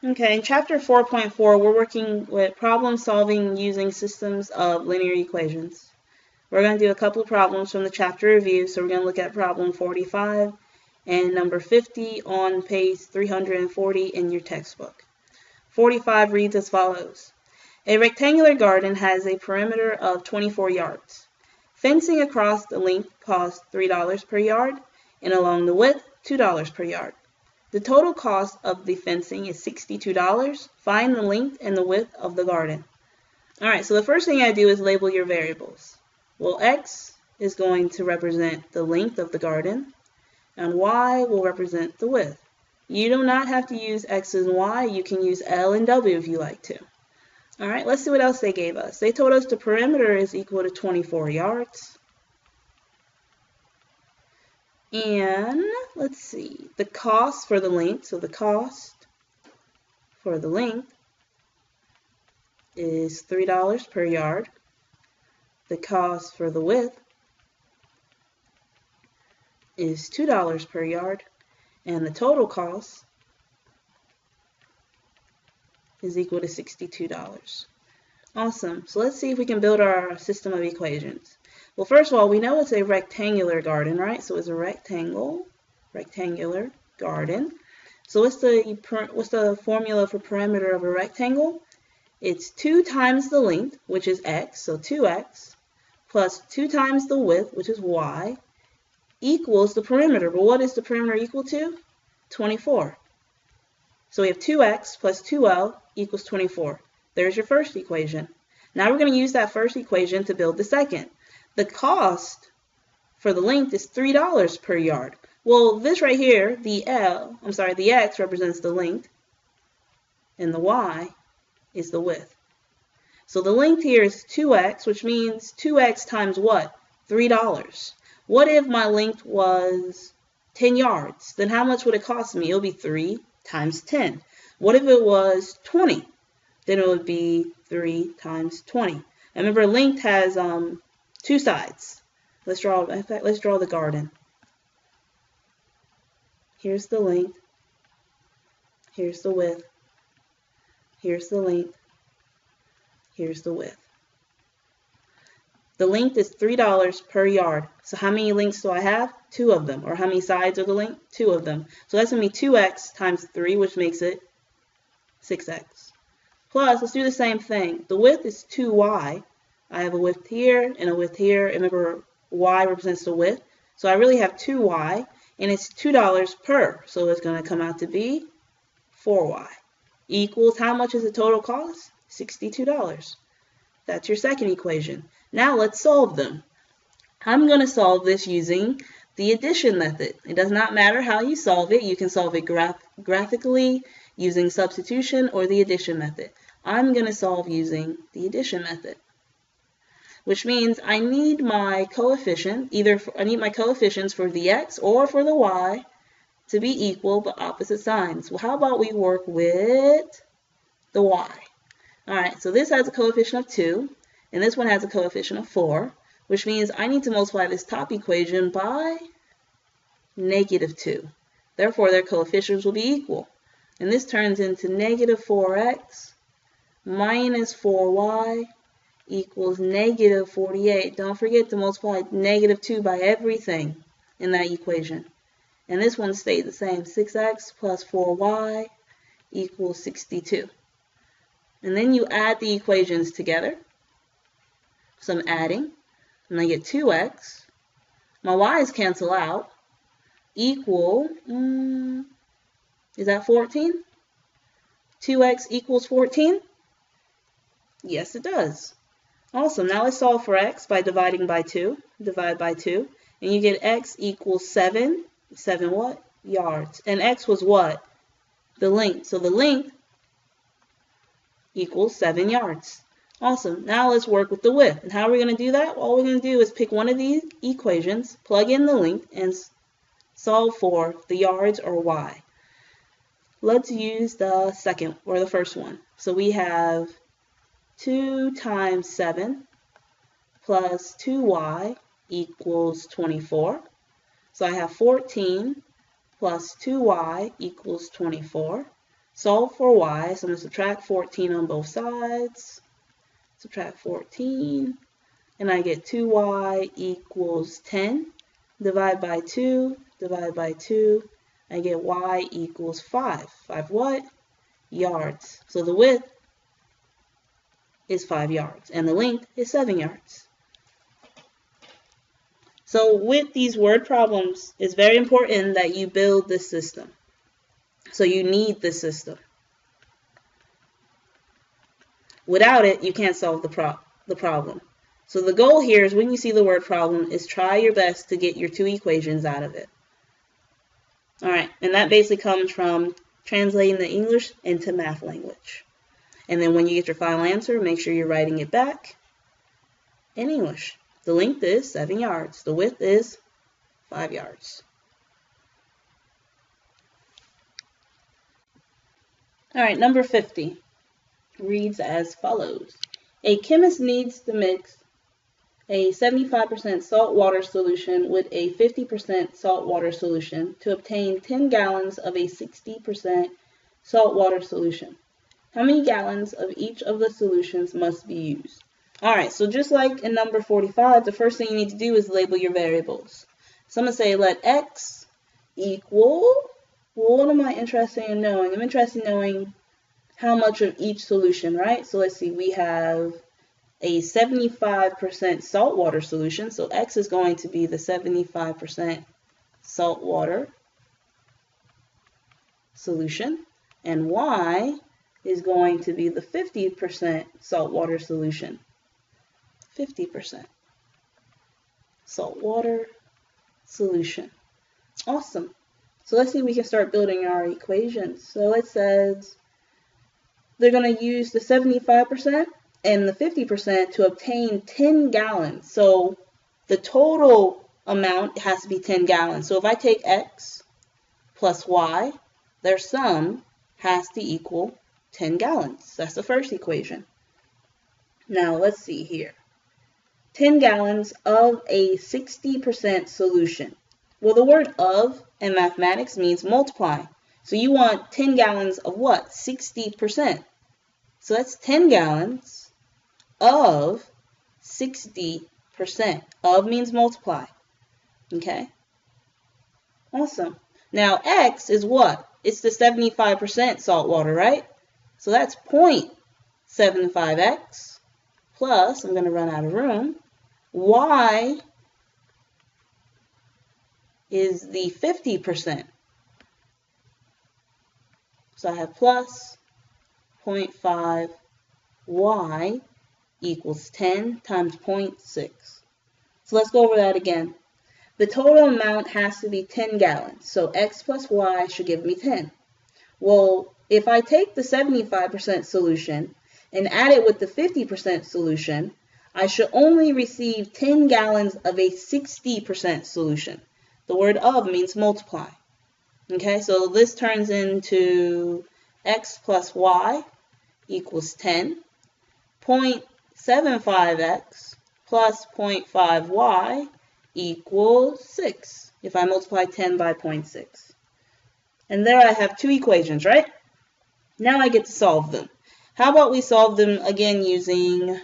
Okay, in Chapter 4.4, we're working with problem solving using systems of linear equations. We're going to do a couple of problems from the chapter review. So we're going to look at problem 45 and number 50 on page 340 in your textbook. 45 reads as follows. A rectangular garden has a perimeter of 24 yards. Fencing across the length costs $3 per yard and along the width $2 per yard. The total cost of the fencing is $62. Find the length and the width of the garden. All right, so the first thing I do is label your variables. Well, X is going to represent the length of the garden, and Y will represent the width. You do not have to use X and Y. You can use L and W if you like to. All right, let's see what else they gave us. They told us the perimeter is equal to 24 yards. And let's see, the cost for the length, so the cost for the length is $3 per yard. The cost for the width is $2 per yard. And the total cost is equal to $62. Awesome. So let's see if we can build our system of equations. Well, first of all, we know it's a rectangular garden, right? So it's a rectangular garden. So what's the formula for perimeter of a rectangle? It's 2 times the length, which is x, so 2x, plus 2 times the width, which is y, equals the perimeter. But what is the perimeter equal to? 24. So we have 2x plus 2l equals 24. There's your first equation. Now we're going to use that first equation to build the second. The cost for the length is $3 per yard. Well, this right here, the x represents the length, and the y is the width. So the length here is 2x, which means 2x times what? $3. What if my length was 10 yards? Then how much would it cost me? It would be 3 times 10. What if it was 20? Then it would be 3 times 20. And remember, length has 2 sides. Let's draw the garden. Here's the length. Here's the width. Here's the length. Here's the width. The length is $3 per yard. So how many lengths do I have? 2 of them. Or how many sides of the length? 2 of them. So that's going to be 2x times 3, which makes it 6x. Plus, let's do the same thing. The width is 2y. I have a width here and a width here. Remember, y represents the width. So I really have 2y, and it's $2 per. So it's going to come out to be 4y. Equals, how much is the total cost? $62. That's your second equation. Now let's solve them. I'm going to solve this using the addition method. It does not matter how you solve it. You can solve it graphically using substitution or the addition method. I'm going to solve using the addition method, which means I need my coefficient, I need my coefficients for the x or for the y to be equal but opposite signs. Well, how about we work with the y? All right, so this has a coefficient of 2, and this one has a coefficient of 4, which means I need to multiply this top equation by -2. Therefore, their coefficients will be equal. And this turns into -4x minus 4y equals -48. Don't forget to multiply -2 by everything in that equation. And this one stayed the same. 6x plus 4y equals 62. And then you add the equations together. So I'm adding, and I get 2x. My y's cancel out. Equal, is that 14? 2x equals 14? Yes, it does. Awesome. Now let's solve for x by dividing by 2. Divide by 2. And you get x equals 7. 7 what? Yards. And x was what? The length. So the length equals 7 yards. Awesome. Now let's work with the width. And how are we going to do that? All we're going to do is pick one of these equations, plug in the length, and solve for the yards or y. Let's use the second or the first one. So we have 2 times 7 plus 2y equals 24. So I have 14 plus 2y equals 24. solve for y. So I'm going to subtract 14 on both sides. Subtract 14. And I get 2y equals 10. Divide by 2. Divide by 2. I get y equals 5. 5 what? Yards. So the width is 5 yards. And the length is 7 yards. So with these word problems, it's very important that you build this system. So you need this system. Without it, you can't solve the problem. So the goal here is when you see the word problem is try your best to get your two equations out of it. Alright, and that basically comes from translating the English into math language. And then when you get your final answer, make sure you're writing it back in English. The length is 7 yards. The width is 5 yards. Alright, number 50 reads as follows. A chemist needs to mix a 75% salt water solution with a 50% salt water solution to obtain 10 gallons of a 60% salt water solution. How many gallons of each of the solutions must be used? Alright, so just like in number 45, the first thing you need to do is label your variables. So I'm going to say let x equal, well, what am I interested in knowing? I'm interested in knowing how much of each solution, right? So let's see, we have a 75% salt water solution, so x is going to be the 75% salt water solution, and y is going to be the 50% salt water solution. 50% salt water solution. Awesome. So let's see if we can start building our equations. So it says they're going to use the 75% and the 50% to obtain 10 gallons. So the total amount has to be 10 gallons. So if I take x plus y, their sum has to equal 10 gallons. That's the first equation. Now let's see here. 10 gallons of a 60% solution. Well, the word of in mathematics means multiply. So you want 10 gallons of what? 60%. So that's 10 gallons of 60%. Of means multiply. Okay? Awesome. Now, x is what? It's the 75% salt water, right? So that's 0.75x plus, I'm going to run out of room, y is the 50%. So I have plus 0.5 y equals 10 times 0.6. So let's go over that again. The total amount has to be 10 gallons. So x plus y should give me 10. Well, if I take the 75% solution and add it with the 50% solution, I should only receive 10 gallons of a 60% solution. The word of means multiply. Okay, so this turns into x plus y equals 10. 0.75x plus 0.5y equals 6. If I multiply 10 by 0.6. And there I have two equations, right? Now I get to solve them. How about we solve them again using,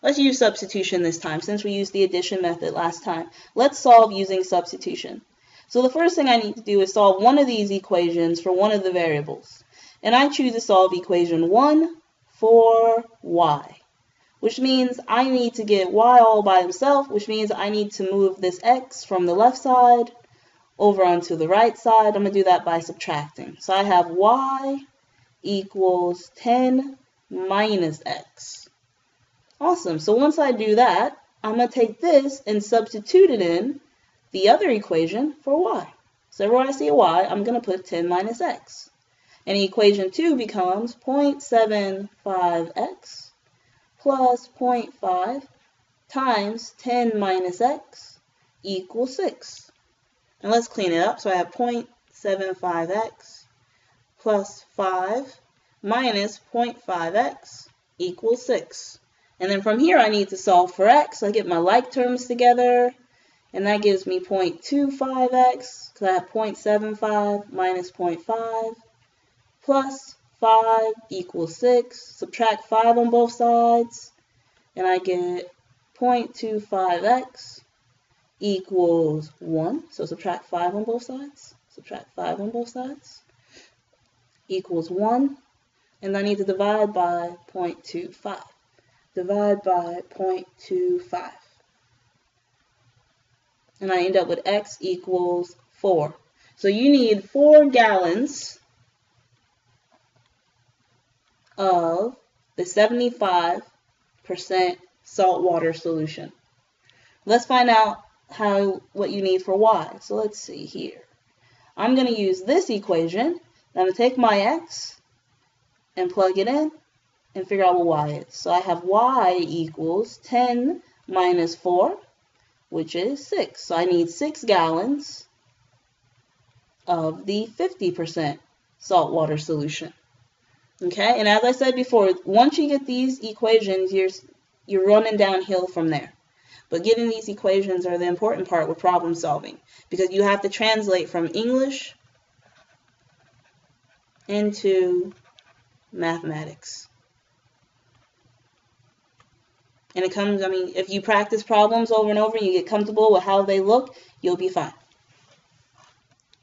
let's use substitution this time since we used the addition method last time. Let's solve using substitution. So the first thing I need to do is solve one of these equations for one of the variables. And I choose to solve equation 1 for y, which means I need to get y all by itself, which means I need to move this x from the left side over onto the right side. I'm going to do that by subtracting. So I have y equals 10 minus x. Awesome. So once I do that, I'm going to take this and substitute it in the other equation for y. So everywhere I see a y, I'm going to put 10 minus x. And equation 2 becomes 0.75x plus 0.5 times 10 minus x equals 6. And let's clean it up. So I have 0.75x plus 5 minus 0.5x equals 6. And then from here I need to solve for x. So I get my like terms together, and that gives me 0.25x, because I have 0.75 minus 0.5 plus 5 equals 6. Subtract 5 on both sides, and I get 0.25x equals 1. So subtract 5 on both sides. Subtract 5 on both sides equals 1. And I need to divide by 0.25. Divide by 0.25. And I end up with x equals 4. So you need 4 gallons of the 75% saltwater solution. Let's find out what you need for y. So let's see here. I'm going to use this equation. I'm going to take my x and plug it in and figure out what y is. So I have y equals 10 minus 4, which is 6. So I need 6 gallons of the 50% saltwater solution. Okay, and as I said before, once you get these equations, you're running downhill from there. But getting these equations are the important part with problem solving, because you have to translate from English into mathematics. And it comes, I mean, if you practice problems over and over and you get comfortable with how they look, you'll be fine.